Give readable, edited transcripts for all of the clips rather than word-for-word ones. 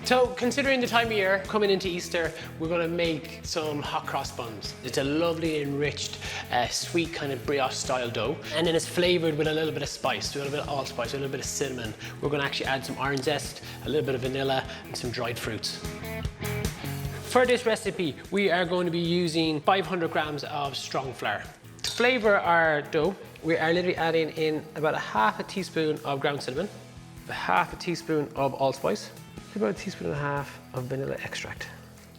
So considering the time of year, coming into Easter, we're gonna make some hot cross buns. It's a lovely enriched, sweet kind of brioche style dough. And then it's flavored with a little bit of spice, a little bit of allspice, a little bit of cinnamon. We're gonna actually add some orange zest, a little bit of vanilla, and some dried fruits. For this recipe, we are going to be using 500 grams of strong flour. To flavor our dough, we are literally adding in about a half a teaspoon of ground cinnamon, a half a teaspoon of allspice, about a teaspoon and a half of vanilla extract.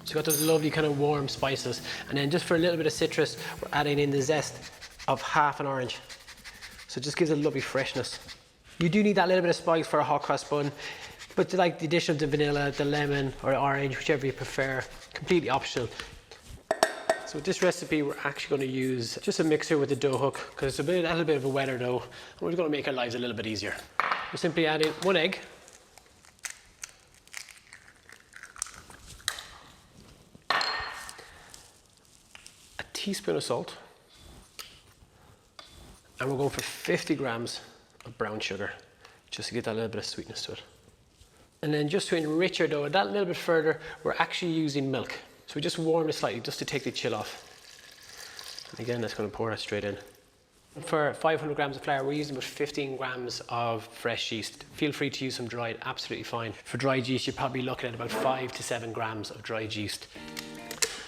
So you've got those lovely kind of warm spices. And then just for a little bit of citrus, we're adding in the zest of half an orange. So it just gives it a lovely freshness. You do need that little bit of spice for a hot cross bun, but like the addition of the vanilla, the lemon, or the orange, whichever you prefer, completely optional. So with this recipe, we're actually going to use just a mixer with the dough hook, because it's a little bit of a wetter dough, and we're going to make our lives a little bit easier. We're simply adding 1 egg, a teaspoon of salt, and we're going for 50 grams of brown sugar, just to get that little bit of sweetness to it. And then just to enrich our dough that little bit further, we're actually using milk. So we just warm it slightly just to take the chill off. And again, that's going to pour that straight in. For 500 grams of flour, we're using about 15 grams of fresh yeast. Feel free to use some dried, absolutely fine. For dried yeast, you're probably looking at about 5 to 7 grams of dried yeast.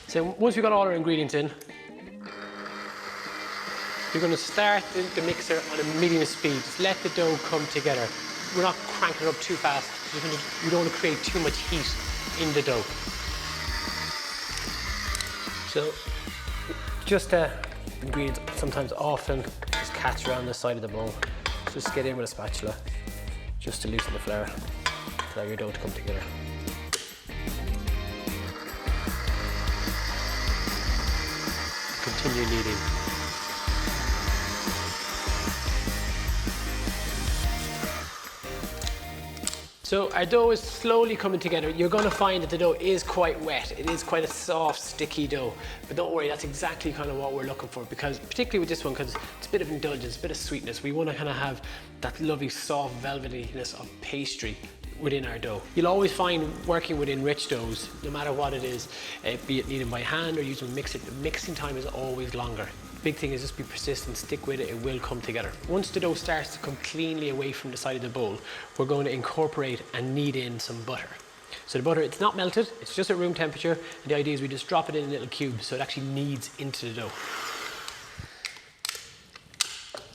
So once we've got all our ingredients in, you're going to start the mixer on a medium speed. Just let the dough come together. We're not cranking it up too fast. We don't want to create too much heat in the dough. So, just ingredients sometimes often just catch around the side of the bowl. Just get in with a spatula, just to loosen the flour, allow your dough to come together. Continue kneading. So our dough is slowly coming together. You're going to find that the dough is quite wet. It is quite a soft, sticky dough. But don't worry, that's exactly kind of what we're looking for, because particularly with this one, because it's a bit of indulgence, a bit of sweetness. We want to kind of have that lovely soft velvetyness of pastry within our dough. You'll always find working with enriched doughs, no matter what it is, be it kneaded by hand or using a mixer, the mixing time is always longer. Big thing is just be persistent, stick with it, it will come together. Once the dough starts to come cleanly away from the side of the bowl, we're going to incorporate and knead in some butter. So the butter, it's not melted, it's just at room temperature, and the idea is we just drop it in little cubes so it actually kneads into the dough.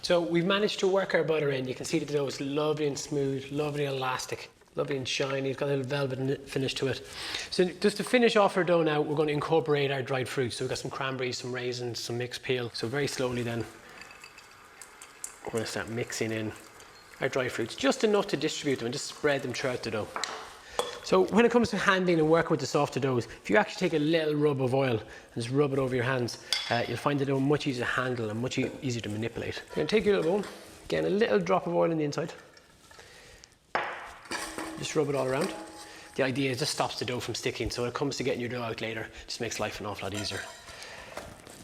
So we've managed to work our butter in. You can see that the dough is lovely and smooth, lovely and elastic, lovely and shiny. It's got a little velvet finish to it. So just to finish off our dough now, we're going to incorporate our dried fruits. So we've got some cranberries, some raisins, some mixed peel. So very slowly then, we're going to start mixing in our dried fruits, just enough to distribute them and just spread them throughout the dough. So when it comes to handling and working with the softer doughs, if you actually take a little rub of oil and just rub it over your hands, you'll find the dough much easier to handle and much easier to manipulate. You're going to take your little bowl, again a little drop of oil on the inside. Just rub it all around. The idea is it just stops the dough from sticking, so when it comes to getting your dough out later, it just makes life an awful lot easier.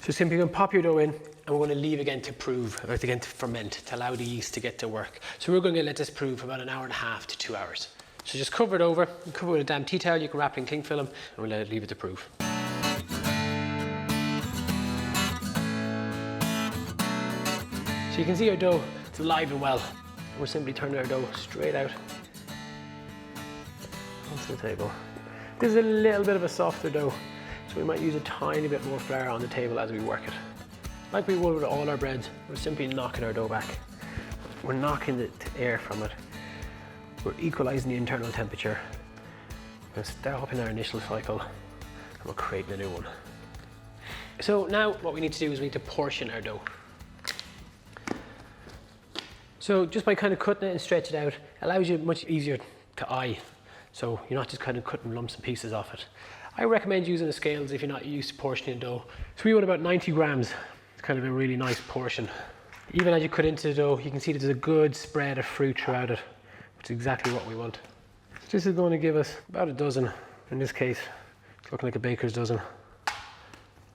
So simply going to pop your dough in, and we're going to leave again to prove, or again to ferment, to allow the yeast to get to work. So we're going to let this prove for about 1.5 hours to 2 hours. So just cover it over, cover it with a damp tea towel, you can wrap it in cling film, and we'll let it leave it to prove. So you can see our dough, it's alive and well. We're simply turning our dough straight out onto the table. This is a little bit of a softer dough, so we might use a tiny bit more flour on the table as we work it. Like we would with all our breads, we're simply knocking our dough back. We're knocking the air from it. We're equalizing the internal temperature. We're going to stop in our initial cycle, and we're creating a new one. So now what we need to do is we need to portion our dough. So just by kind of cutting it and stretch it out, allows you much easier to eye. So you're not just kind of cutting lumps and pieces off it. I recommend using the scales if you're not used to portioning dough. So we want about 90 grams. It's kind of a really nice portion. Even as you cut into the dough, you can see that there's a good spread of fruit throughout it, which is exactly what we want. This is going to give us about a dozen. In this case, it's looking like a baker's dozen.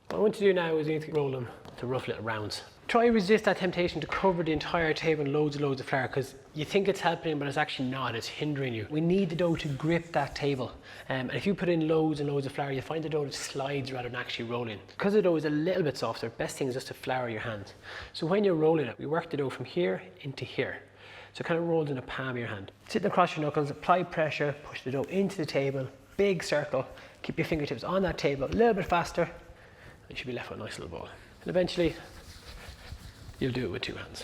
What I want to do now is we need to roll them to rough little rounds. Try resist that temptation to cover the entire table in loads and loads of flour, because you think it's helping, but it's actually not, it's hindering you. We need the dough to grip that table. And if you put in loads and loads of flour, you find the dough slides rather than actually rolling. Because the dough is a little bit softer, best thing is just to flour your hands. So when you're rolling it, we work the dough from here into here. So it kind of rolls in the palm of your hand. Sitting across your knuckles, apply pressure, push the dough into the table, big circle, keep your fingertips on that table, a little bit faster, and you should be left with a nice little ball. And eventually, you'll do it with 2 hands.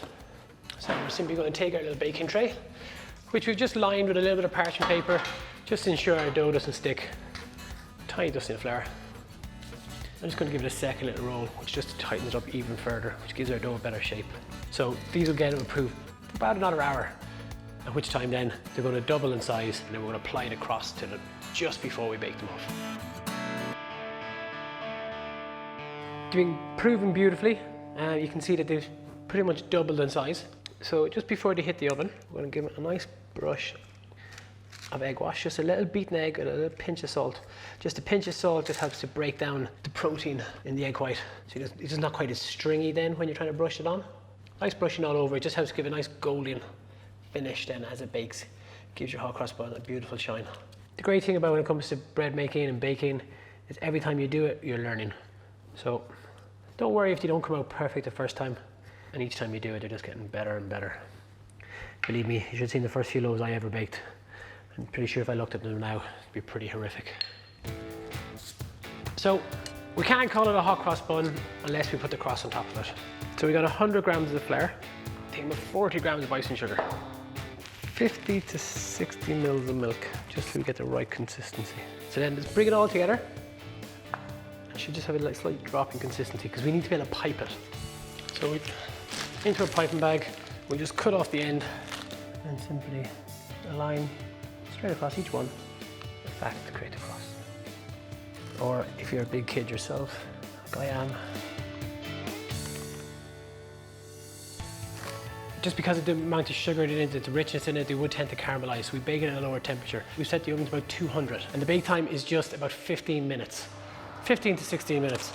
So we're simply going to take our little baking tray, which we've just lined with a little bit of parchment paper, just to ensure our dough doesn't stick. Tiny dusting of flour. I'm just going to give it a second little roll, which just tightens it up even further, which gives our dough a better shape. So these will get improved for about another hour, at which time then they're going to double in size, and then we're going to apply the crust to them just before we bake them off. They've been proven beautifully. You can see that they've pretty much doubled in size. So just before they hit the oven, we're going to give it a nice brush of egg wash, just a little beaten egg and a little pinch of salt. Just a pinch of salt just helps to break down the protein in the egg white. So it's just not quite as stringy then when you're trying to brush it on. Nice brushing all over, it just helps to give a nice golden finish then as it bakes. Gives your hot cross bun a beautiful shine. The great thing about when it comes to bread making and baking is every time you do it, you're learning. So don't worry if you don't come out perfect the first time. And each time you do it, they're just getting better and better. Believe me, you should have seen the first few loaves I ever baked. I'm pretty sure if I looked at them now, it'd be pretty horrific. So we can't call it a hot cross bun unless we put the crust on top of it. So we got 100 grams of flour, take about 40 grams of icing sugar, 50 to 60 mils of milk, just so we get the right consistency. So then just bring it all together. It should just have a slight drop in consistency because we need to be able to pipe it. So into a piping bag, we'll just cut off the end and simply a line straight across each one, in fact, to create the cross. Or if you're a big kid yourself, like I am, just because of the amount of sugar in it, the richness in it, they would tend to caramelize. So we bake it at a lower temperature. We set the oven to about 200, and the bake time is just about 15 minutes. 15 to 16 minutes.